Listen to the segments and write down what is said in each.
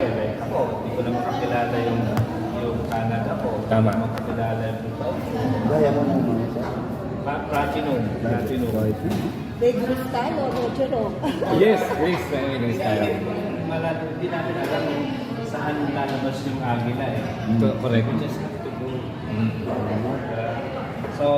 Like ako, hindi ko na makakilala yung Canada ko. Tama. Hindi ko makakilala yung Dubai. Gaya mo ng isa. Platinum. Big style o Rogero? Yes, Greece. Yung style. Hindi natin alam kung saan lalabas yung agila eh. Correct. We just have to go. So,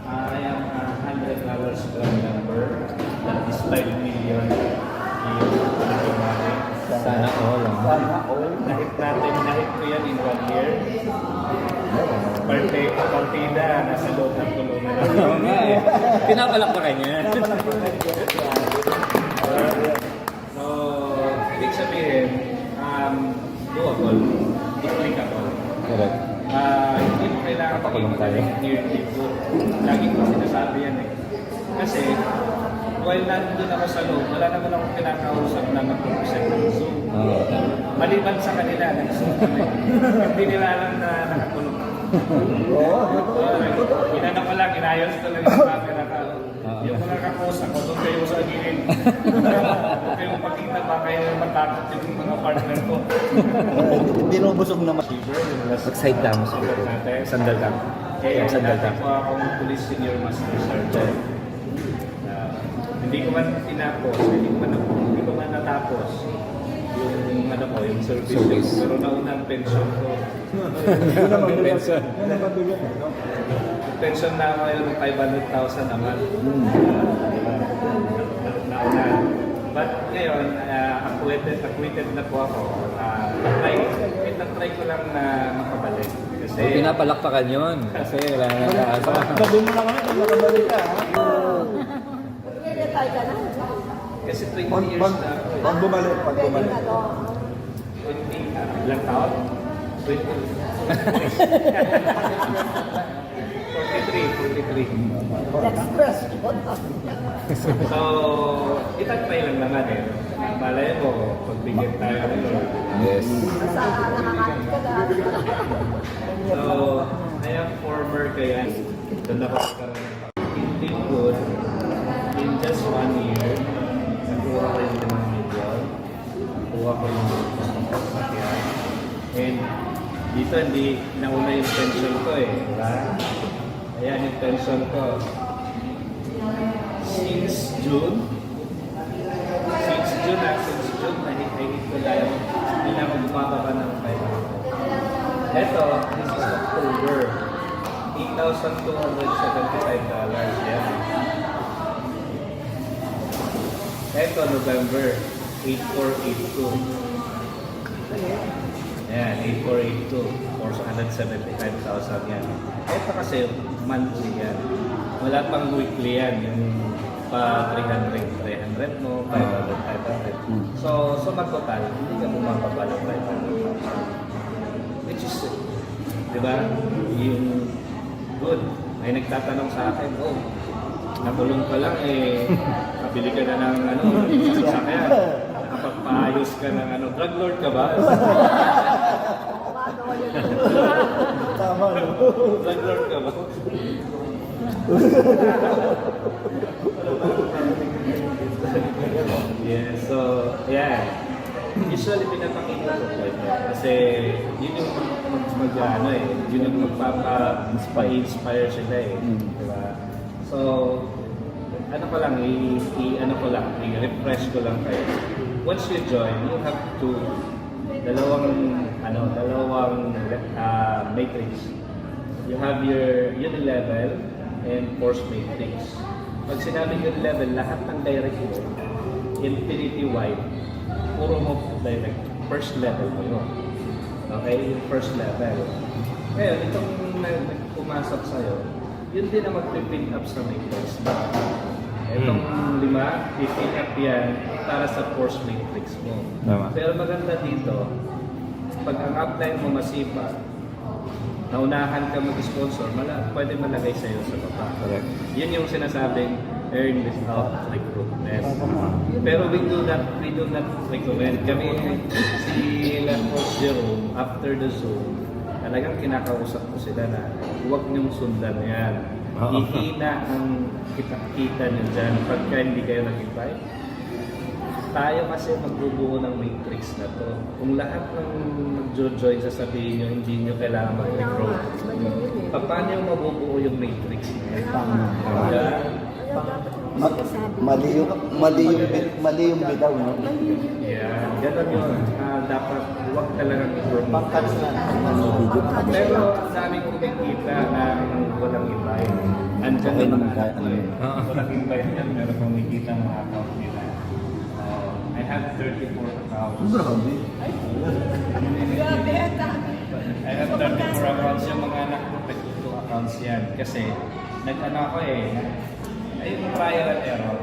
I am $100 grand number. That is 5 million in money. Sana all. Sana all. Nahit ko yan in 1 year. Partida, nasa loob ng tulungan. Oo nga eh. Pinapalakpakan niya. So, ibig sabihin, doable, applicable. Correct. Hindi mo kailangan Pakulong tayo. nearly good. Lagi ko sinasabi yan eh. Kasi, while nandun ako sa loob, wala naman akong kinakausap na mag-represent ng Zoom. Oo. Maliban sa kanila, nag-Zoom kami. Hindi nila alam na nakakulong. Inano ko lang, inayos ko lang yung camera ka. Yung mga kakusap ko, doon kayo sa gilid. Doon kayo pakita ba kayo matakot yung mga partner ko. Binubusog naman. Mag-side lang. Sandal lang. Eh, Sandal dati lang. po akong police senior master sergeant. Hindi ko man tinapos, hindi ko man natapos yung ano ko, yung service. Pero nauna ang pension ko. Pension. Pension na ako yung 500,000 naman. Nauna. But ngayon, acquitted na po ako. Try ko lang na makabalik. Kasi Pinapalakpakan yun. Kasi wala na nakaasa. Gabi mo na kami pag nakabalik ka. Retire ka na. kasi 20 years na ako. Pag bumalik, pag Pwede bumalik. na to. 20, ilang taon? 43. Next question. So, itatry lang naman eh. Malay mo, pagbigyan tayo ng Lord. Yes. Sa nakakalit ka na. So, I am former kaya doon ako nagkaroon ng hindi good. In just 1 year, nakuha ko yung 5 million. Nakuha ko yung sasakyan. And dito hindi nauna yung pension ko eh. Diba? Ayan yung pension ko. Since June, nahihit ko dahil hindi na ako bumababa ng 5. Ito, this is October. $8,275. Yan. Ito, November. 8,482. Yan, 8,482. Or 175,000 yan. Ito kasi, monthly yan. Wala pang weekly yan. Yung pa 300 mo, 500. So magtotal, hindi ka bumababa ng 500,000. Which is, di ba, yung good. May nagtatanong sa akin, oh, nakulong ka lang eh, kabili ka na ng sasakyan. Nakapagpaayos ka ng drug lord ka ba? Tama, no? Drug lord ka ba? Yeah, so, yeah. Usually pinapakita ko kasi yun yung yun yung magpapa-inspire sila eh. Diba? So, i-refresh ko lang kayo. Once you join, you have to dalawang matrix. You have your unilevel and force matrix. Pag sinabing unilevel, lahat ng direct mo, infinity wide, puro mo direct. First level mo yun. Okay? Yung first level. Ngayon, itong pumasok sa'yo, yun din ang mag-pin up sa matrix. Itong 5, pin up yan para sa force matrix mo. Tama. Pero maganda dito, pag ang upline mo masipag, naunahan ka mag-sponsor, pwede malagay sa'yo sa baba. Correct. Yun yung sinasabing earn without recruitment. Pero we do not recommend. Kami, si Coach Jerome, after the Zoom, talagang kinakausap ko sila na huwag niyong sundan yan. Ihina ang kita nyo dyan pagka hindi kayo nag-invite. tayo kasi magbubuo ng matrix na to. Kung lahat ng mag-join sasabihin nyo, hindi nyo kailangan mag-recruit. Paano yung mabubuo yung matrix na yan? Yeah. Mali yung bitaw, no? Yeah, ganun yun. Dapat huwag talagang i-promote. Pangkats na. Pero ang daming kumikita ng walang invite. Andiyan Okay naman naman kahit ano yun. walang invite yan, meron kumikita ng account nila. I have 34 accounts. Grabe. I have 34 accounts. Yung mga nag-protect 2 accounts yan. Kasi nag-ano ako eh. Ay, yung trial and error.